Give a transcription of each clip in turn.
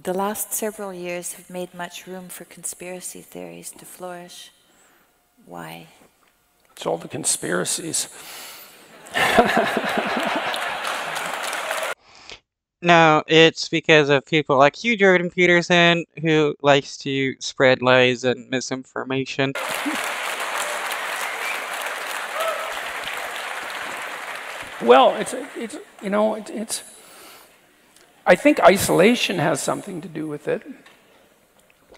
The last several years have made much room for conspiracy theories to flourish. Why? It's all the conspiracies. No, it's because of people like you, Jordan Peterson, who likes to spread lies and misinformation. Well, I think isolation has something to do with it.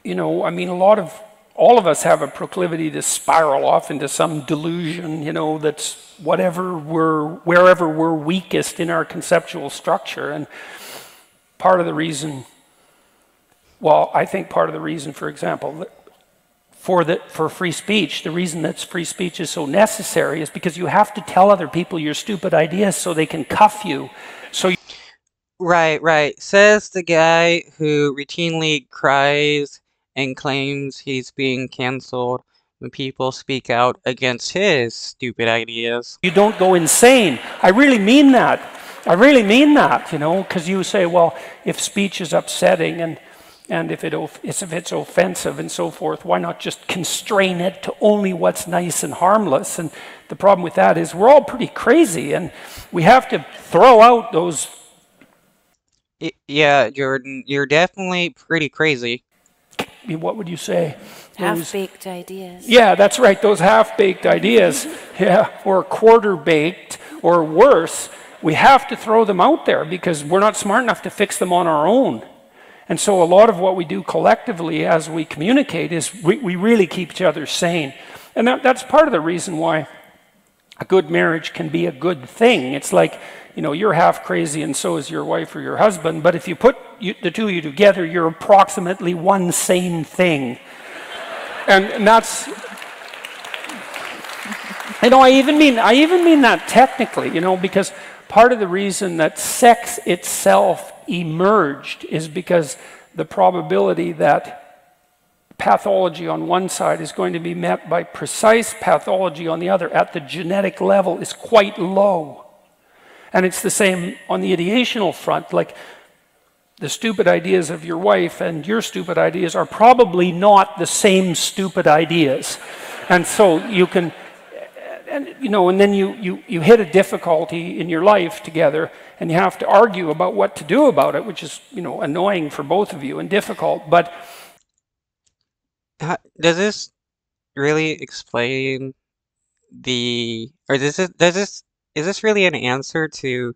I mean, all of us have a proclivity to spiral off into some delusion, that's wherever we're weakest in our conceptual structure. And I think part of the reason, for example, for free speech, the reason that free speech is so necessary is because you have to tell other people your stupid ideas so they can cuff you. Right. Says the guy who routinely cries and claims he's being canceled when people speak out against his stupid ideas. You don't go insane. I really mean that. Because you say, well, if speech is upsetting and if it's offensive and so forth, why not just constrain it to only what's nice and harmless? And the problem with that is we're all pretty crazy, and we have to throw out those. Yeah, Jordan, you're definitely pretty crazy. What would you say? Half-baked ideas. Yeah, that's right, those half-baked ideas. Yeah, or quarter-baked, or worse. We have to throw them out there because we're not smart enough to fix them on our own. And so a lot of what we do collectively as we communicate is we really keep each other sane. And that's part of the reason why a good marriage can be a good thing. It's like, you're half crazy and so is your wife or your husband, but if you put the two of you together, you're approximately one sane thing. And that's, I even mean that technically, because part of the reason that sex itself emerged is because the probability that pathology on one side is going to be met by precise pathology on the other at the genetic level is quite low. And it's the same on the ideational front. Like, the stupid ideas of your wife and your stupid ideas are probably not the same stupid ideas. And so you can, and then you hit a difficulty in your life together, and you have to argue about what to do about it, which is, annoying for both of you and difficult. But does this really explain is this really an answer to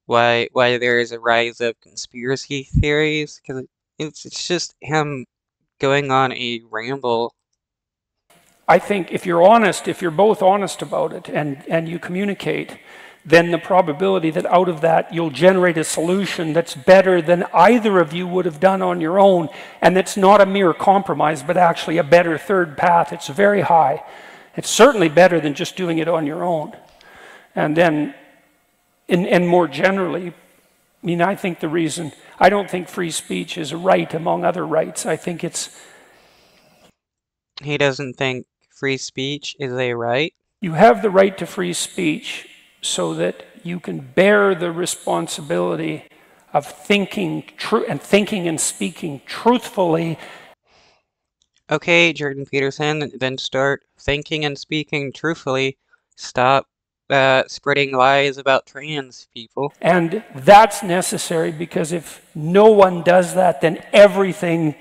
why there is a rise of conspiracy theories? Because it's just him going on a ramble. I think if you're both honest about it and you communicate, then the probability that out of that you'll generate a solution that's better than either of you would have done on your own, and that's not a mere compromise, but actually a better third path, it's very high. It's certainly better than just doing it on your own. And then, and more generally, I think I don't think free speech is a right among other rights. I think He doesn't think free speech is a right? You have the right to free speech so that you can bear the responsibility of thinking and speaking truthfully. Okay, Jordan Peterson, then start thinking and speaking truthfully. Stop spreading lies about trans people. And that's necessary because if no one does that, then everything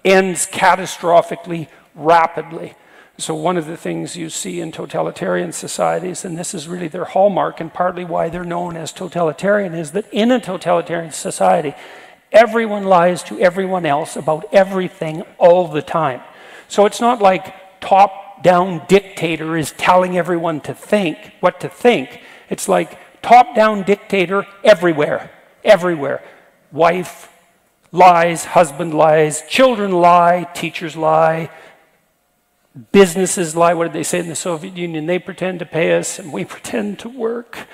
ends catastrophically rapidly. So one of the things you see in totalitarian societies, and this is really their hallmark and partly why they're known as totalitarian, is that in a totalitarian society, everyone lies to everyone else about everything all the time. So it's not like top-down dictator is telling everyone what to think. It's like top-down dictator everywhere. Wife lies, husband lies, children lie, teachers lie, businesses lie. What did they say in the Soviet Union? They pretend to pay us and we pretend to work.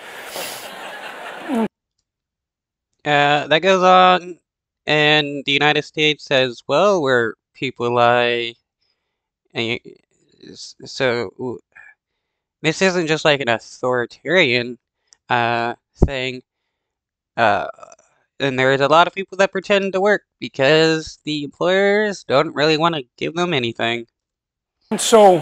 That goes on, and the United States as well, where people lie. And so this isn't just like an authoritarian thing. And there's a lot of people that pretend to work because the employers don't really want to give them anything. So,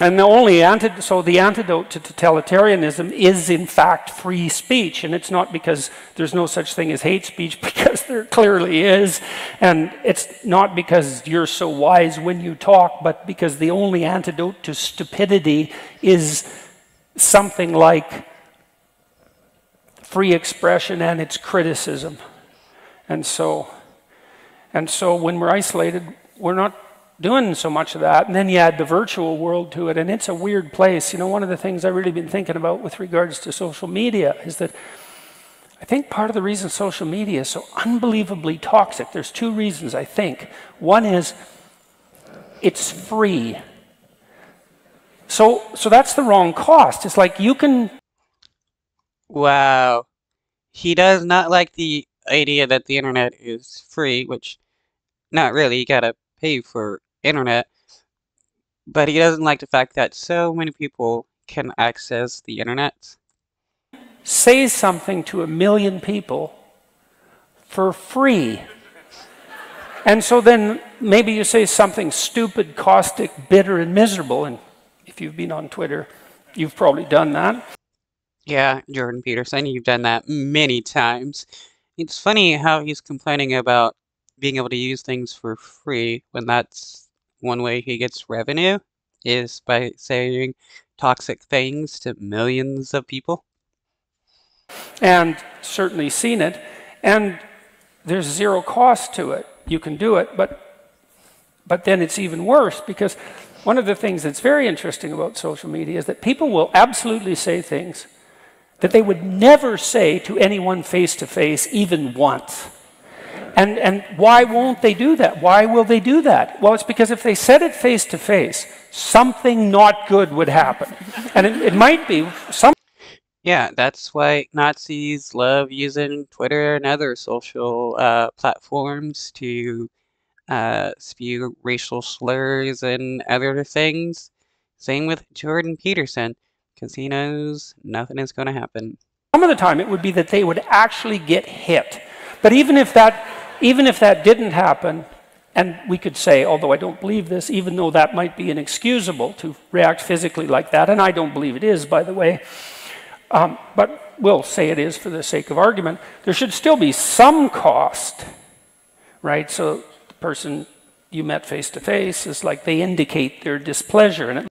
and the antidote to totalitarianism is in fact free speech, and it's not because there's no such thing as hate speech, because there clearly is, and it's not because you're so wise when you talk, but because the only antidote to stupidity is something like free expression and its criticism. And so when we're isolated, we're not doing so much of that. And then you add the virtual world to it, and it's a weird place. You know, one of the things I've really been thinking about with regards to social media is that I think part of the reason social media is so unbelievably toxic, there's two reasons, I think. One is it's free. So that's the wrong cost. It's like you can... Wow. He does not like the idea that the internet is free, which, not really, you gotta pay for internet. But he doesn't like the fact that so many people can access the internet. Say something to 1 million people for free. And so then maybe you say something stupid, caustic, bitter, and miserable. And if you've been on Twitter, you've probably done that. Yeah, Jordan Peterson, you've done that many times. It's funny how he's complaining about being able to use things for free when that's one way he gets revenue, is by saying toxic things to millions of people. And certainly seen it. And there's zero cost to it. You can do it, but then it's even worse, because one of the things that's very interesting about social media is that people will absolutely say things that they would never say to anyone face to face, even once. And why won't they do that? Why will they do that? Well, it's because if they said it face to face, something not good would happen. And it might be some... Yeah, that's why Nazis love using Twitter and other social platforms to spew racial slurs and other things. Same with Jordan Peterson, because he knows nothing is going to happen. Some of the time it would be that they would actually get hit. But even if that didn't happen, and we could say, although I don't believe this, even though that might be inexcusable to react physically like that, and I don't believe it is, by the way, but we'll say it is for the sake of argument, there should still be some cost, right? So the person you met face to face is like they indicate their displeasure. And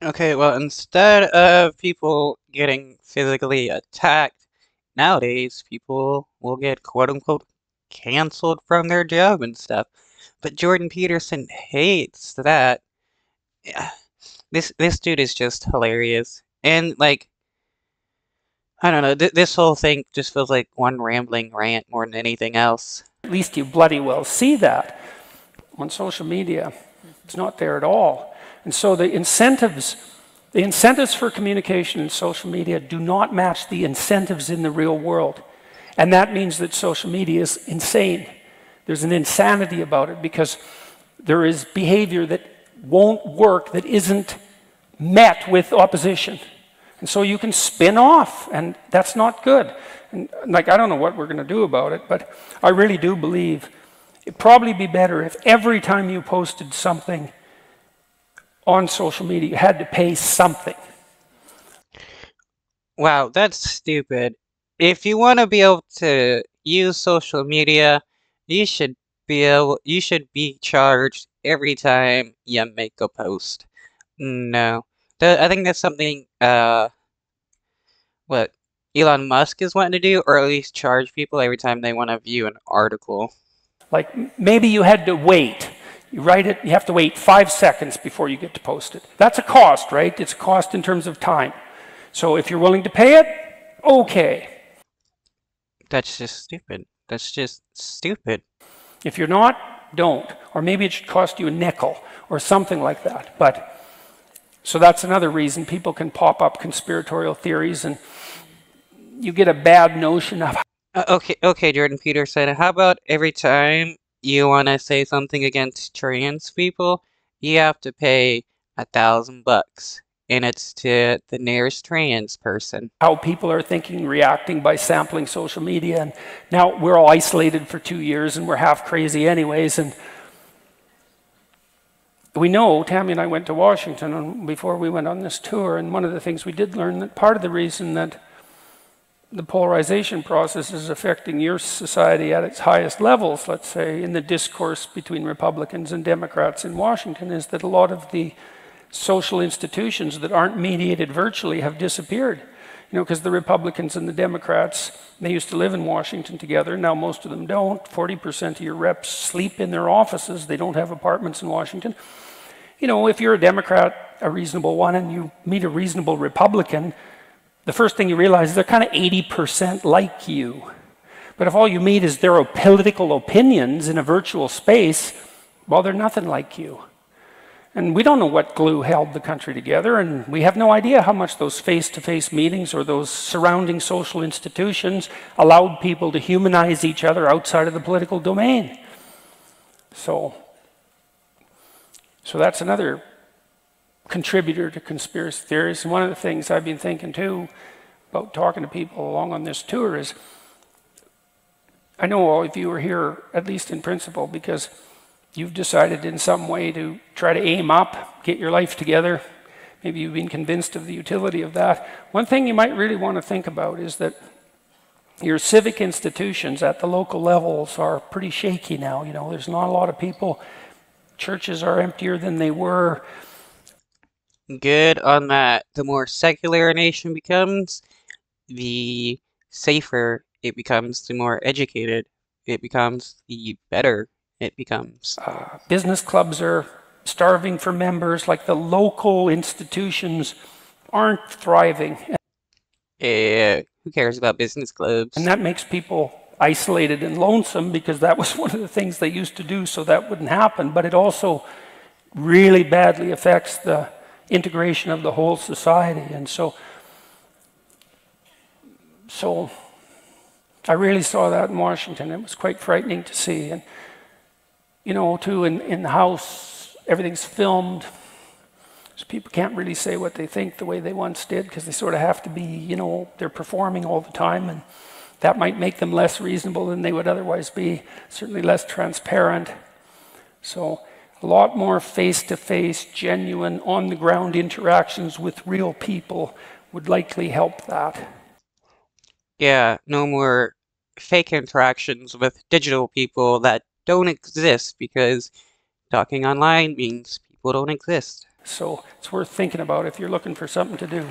okay, well, instead of people getting physically attacked, nowadays people will get quote-unquote canceled from their job and stuff. But Jordan Peterson hates that. Yeah, this dude is just hilarious. And, like, I don't know, this whole thing just feels like one rambling rant more than anything else. At least you bloody well see that. On social media, it's not there at all. And so the incentives for communication in social media do not match the incentives in the real world. And that means that social media is insane. There's an insanity about it, because there is behavior that won't work that isn't met with opposition. And so you can spin off, and that's not good. And like, I don't know what we're going to do about it, but I really do believe it'd probably be better if every time you posted something on social media, you had to pay something. Wow, that's stupid. If you want to be able to use social media, you should be charged every time you make a post. No. I think that's something what Elon Musk is wanting to do, or at least charge people every time they want to view an article. Like, maybe you had to wait. You write it, you have to wait 5 seconds before you get to post it. That's a cost, right? It's a cost in terms of time. So if you're willing to pay it, okay. That's just stupid. That's just stupid. If you're not, don't. Or maybe it should cost you a nickel or something like that. But so that's another reason people can pop up conspiratorial theories, and you get a bad notion of... Okay, Jordan Peterson, how about every time you want to say something against trans people, you have to pay $1,000. and it's to the nearest trans person. How people are thinking, reacting by sampling social media. And now we're all isolated for 2 years and we're half crazy anyways. And we know, Tammy and I went to Washington before we went on this tour, and one of the things we did learn that part of the reason that the polarization process is affecting your society at its highest levels, let's say, in the discourse between Republicans and Democrats in Washington, is that a lot of the social institutions that aren't mediated virtually have disappeared. You know, because the Republicans and the Democrats, they used to live in Washington together. Now most of them don't. 40% of your reps sleep in their offices. They don't have apartments in Washington. You know, if you're a Democrat, a reasonable one, and you meet a reasonable Republican, the first thing you realize is they're kind of 80% like you. But if all you meet is their political opinions in a virtual space, well, they're nothing like you. And we don't know what glue held the country together, and we have no idea how much those face-to-face meetings or those surrounding social institutions allowed people to humanize each other outside of the political domain. So that's another contributor to conspiracy theories. And one of the things I've been thinking too about talking to people along on this tour is, I know all of you are here, at least in principle, because you've decided in some way to try to aim up, get your life together. Maybe you've been convinced of the utility of that. One thing you might really want to think about is that your civic institutions at the local levels are pretty shaky now. You know, there's not a lot of people. Churches are emptier than they were. Good on that. The more secular a nation becomes, the safer it becomes, the more educated it becomes, the better it becomes. Business clubs are starving for members, like the local institutions aren't thriving. Who cares about business clubs? And that makes people isolated and lonesome, because that was one of the things they used to do so that wouldn't happen. But it also really badly affects the integration of the whole society. And so I really saw that in Washington. It was quite frightening to see. And you know, too, in the House, everything's filmed. So people can't really say what they think the way they once did, because they sort of have to be, you know, they're performing all the time, and that might make them less reasonable than they would otherwise be, certainly less transparent. So a lot more face-to-face, genuine, on-the-ground interactions with real people would likely help that. Yeah, no more fake interactions with digital people that don't exist, because talking online means people don't exist. So it's worth thinking about if you're looking for something to do.